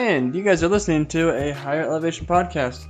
And you guys are listening to a Higher Elevation podcast.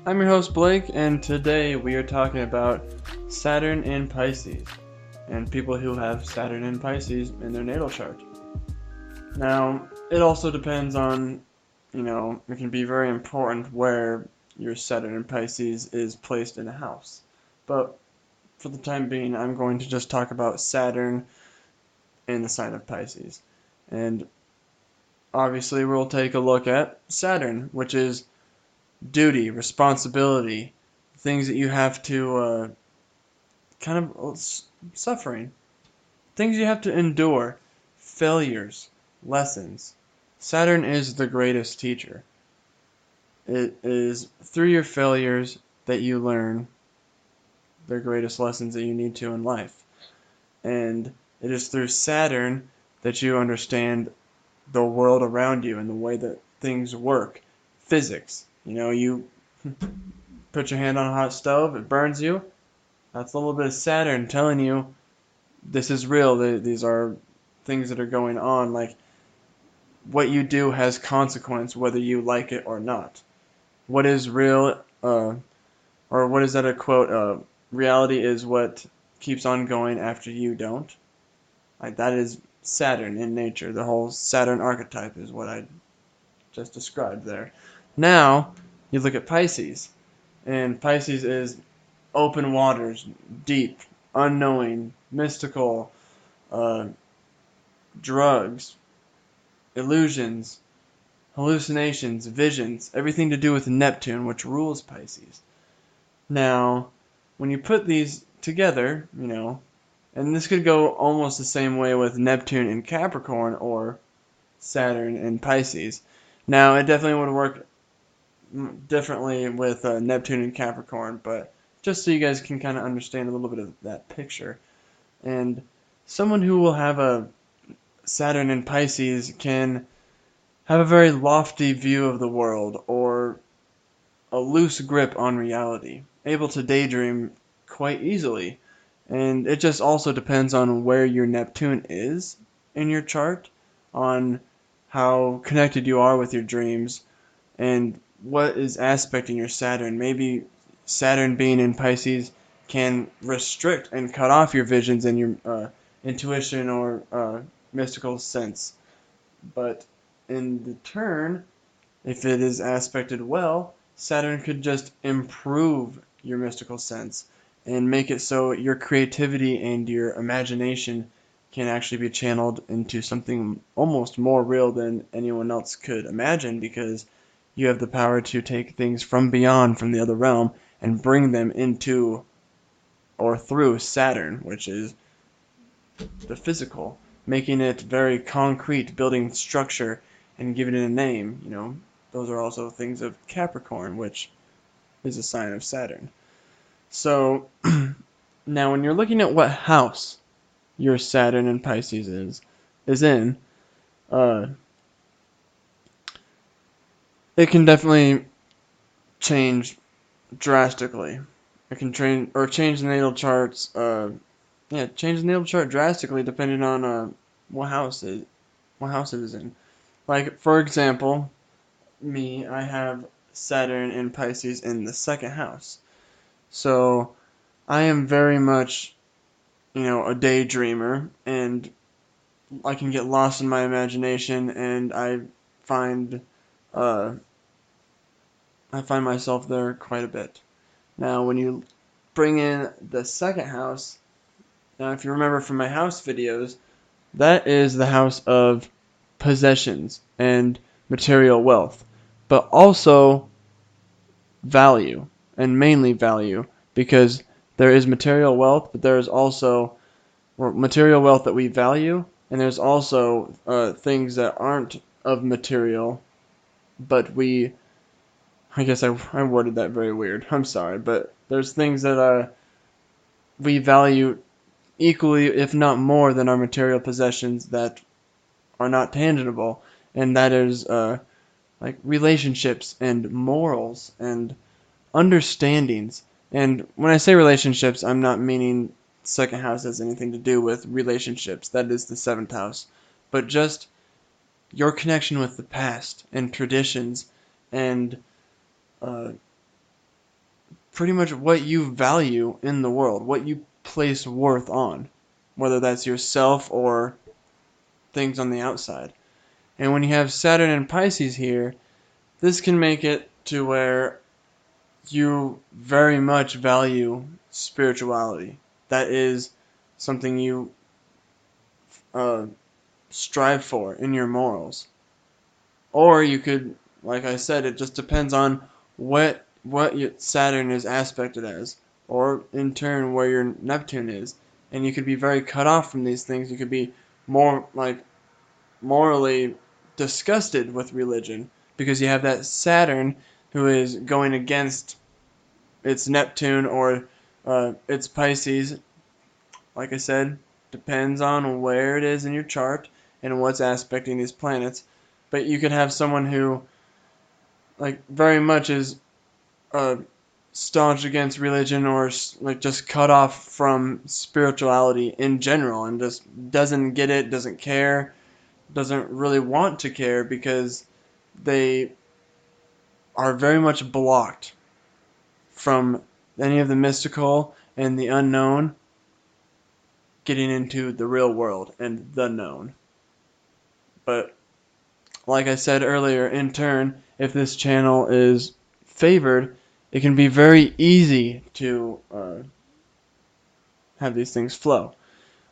I'm your host, Blake, and today we are talking about Saturn in Pisces and people who have Saturn in Pisces in their natal chart. Now, it also depends on, it can be very important where your Saturn in Pisces is placed in a house. But for the time being, I'm going to just talk about Saturn in the sign of Pisces. And obviously, we'll take a look at Saturn, which is duty, responsibility, things that you have to suffering, things you have to endure, failures, lessons. Saturn is the greatest teacher. It is through your failures that you learn the greatest lessons that you need to in life. And it is through Saturn that you understand the world around you and the way that things work. Physics. You put your hand on a hot stove, it burns you. That's a little bit of Saturn telling you this is real. These are things that are going on. Like, what you do has consequence whether you like it or not. What is real, or what is that a quote? Reality is what keeps on going after you don't. Like, that is Saturn in nature. The whole Saturn archetype is what I just described there. Now, you look at Pisces, and Pisces is open waters, deep, unknowing, mystical, drugs, illusions, hallucinations, visions, everything to do with Neptune, which rules Pisces. Now, when you put these together, and this could go almost the same way with Neptune in Capricorn or Saturn in Pisces. Now, it definitely would work differently with Neptune and Capricorn, but just so you guys can kind of understand a little bit of that picture. And someone who will have a Saturn in Pisces can have a very lofty view of the world or a loose grip on reality, able to daydream quite easily. And it just also depends on where your Neptune is in your chart, on how connected you are with your dreams, and what is aspecting your Saturn. Maybe Saturn being in Pisces can restrict and cut off your visions and your intuition or mystical sense. But in the turn, if it is aspected well, Saturn could just improve your mystical sense and make it so your creativity and your imagination can actually be channeled into something almost more real than anyone else could imagine, because you have the power to take things from beyond, from the other realm, and bring them into or through Saturn, which is the physical, making it very concrete, building structure and giving it a name. Those are also things of Capricorn, which is a sign of Saturn. So now when you're looking at what house your Saturn in Pisces is in, it can definitely change drastically. It can change the natal charts. Change the natal chart drastically depending on what house it is in. Like, for example, me, I have Saturn in Pisces in the second house. So I am very much, a daydreamer, and I can get lost in my imagination, and find uh, I find myself there quite a bit. Now, when you bring in the second house, now if you remember from my house videos, that is the house of possessions and material wealth, but also value, and mainly value, because there is material wealth, but there is also material wealth that we value, and there's also things that aren't of material, but I guess I worded that very weird. I'm sorry, but there's things that we value equally, if not more, than our material possessions that are not tangible, and that is like relationships and morals and understandings. And when I say relationships, I'm not meaning second house has anything to do with relationships. That is the seventh house. But just your connection with the past and traditions and uh, pretty much what you value in the world, what you place worth on, whether that's yourself or things on the outside. And when you have Saturn and Pisces here, this can make it to where you very much value spirituality. That is something you uh, strive for in your morals. Or you could, like I said, it just depends on what your Saturn is aspected as, or in turn where your Neptune is. And you could be very cut off from these things. You could be more like morally disgusted with religion because you have that Saturn who is going against its Neptune or its Pisces. Like I said, depends on where it is in your chart and what's aspecting these planets. But you could have someone who like very much is uh, staunch against religion or like just cut off from spirituality in general and just doesn't get it, doesn't care, doesn't really want to care because they are very much blocked from any of the mystical and the unknown getting into the real world and the known. But like I said earlier, in turn, if this channel is favored, it can be very easy to have these things flow.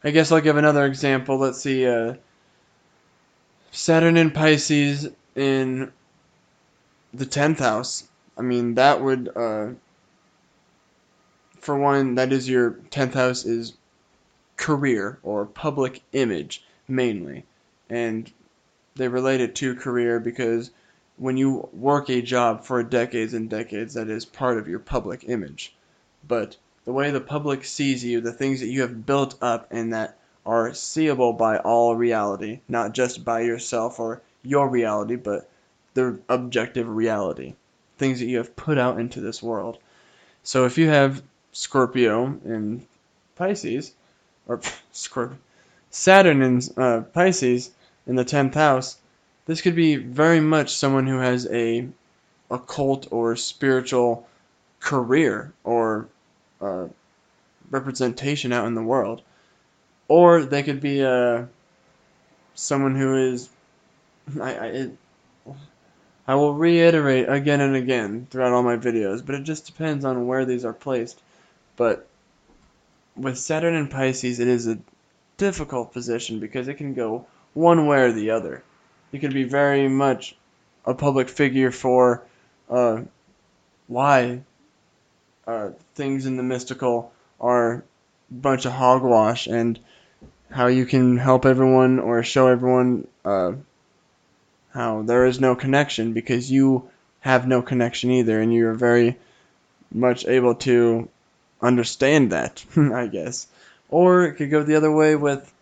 I guess I'll give another example. Let's see, Saturn in Pisces in the 10th house. I mean, that would, for one, that is your 10th house is career or public image mainly. And they relate it to career because when you work a job for decades and decades, that is part of your public image. But the way the public sees you, the things that you have built up and that are seeable by all reality, not just by yourself or your reality, but the objective reality, things that you have put out into this world. So if you have Scorpio and Pisces, or Scorpio, Saturn in Pisces in the 10th house, this could be very much someone who has a occult or spiritual career or uh, representation out in the world. Or they could be someone who is, I will reiterate again and again throughout all my videos, but it just depends on where these are placed. But with Saturn and Pisces, it is a difficult position because it can go one way or the other. You could be very much a public figure for uh, why things in the mystical are a bunch of hogwash and how you can help everyone or show everyone how there is no connection because you have no connection either and you're very much able to understand that, I guess. Or it could go the other way with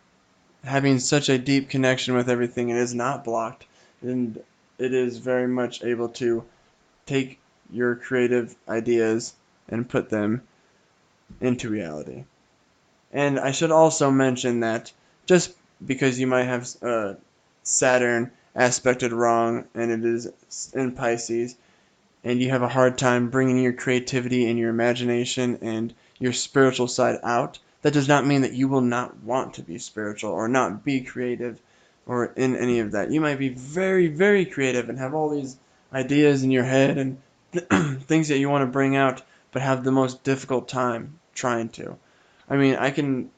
having such a deep connection with everything, it is not blocked, and it is very much able to take your creative ideas and put them into reality. And I should also mention that just because you might have Saturn aspected wrong and it is in Pisces, and you have a hard time bringing your creativity and your imagination and your spiritual side out, that does not mean that you will not want to be spiritual or not be creative or in any of that. You might be very, very creative and have all these ideas in your head and things that you want to bring out, but have the most difficult time trying to. I mean, I can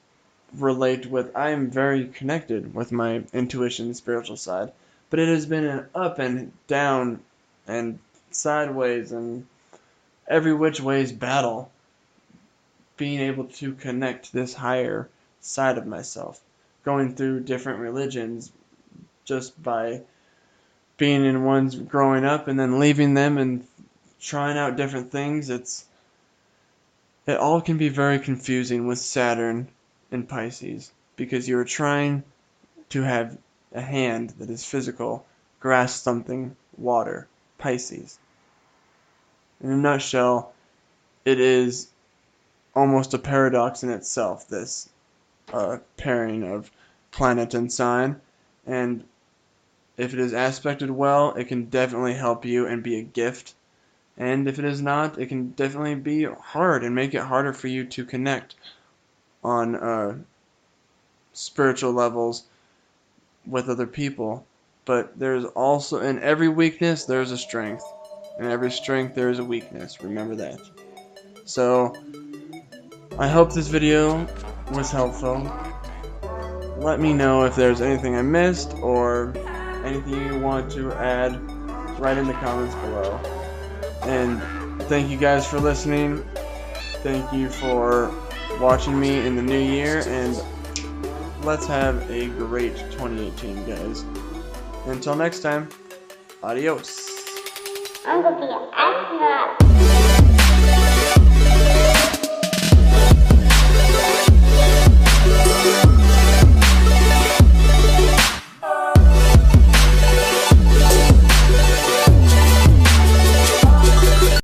relate with, I am very connected with my intuition and spiritual side, but it has been an up and down and sideways and every which ways battle being able to connect this higher side of myself, going through different religions just by being in ones growing up and then leaving them and trying out different things. It all can be very confusing with Saturn and Pisces because you're trying to have a hand that is physical grasp something water, Pisces. In a nutshell, it is almost a paradox in itself, this pairing of planet and sign. And If it is aspected well, it can definitely help you and be a gift. And if it is not, it can definitely be hard and make it harder for you to connect on spiritual levels with other people. But there's also, in every weakness, there's a strength. In every strength, there is a weakness. Remember that. So, I hope this video was helpful. Let me know if there's anything I missed or anything you want to add right in the comments below. And thank you guys for listening. Thank you for watching me in the new year, and let's have a great 2018, guys. Until next time, adios. I'm gonna be an astronaut.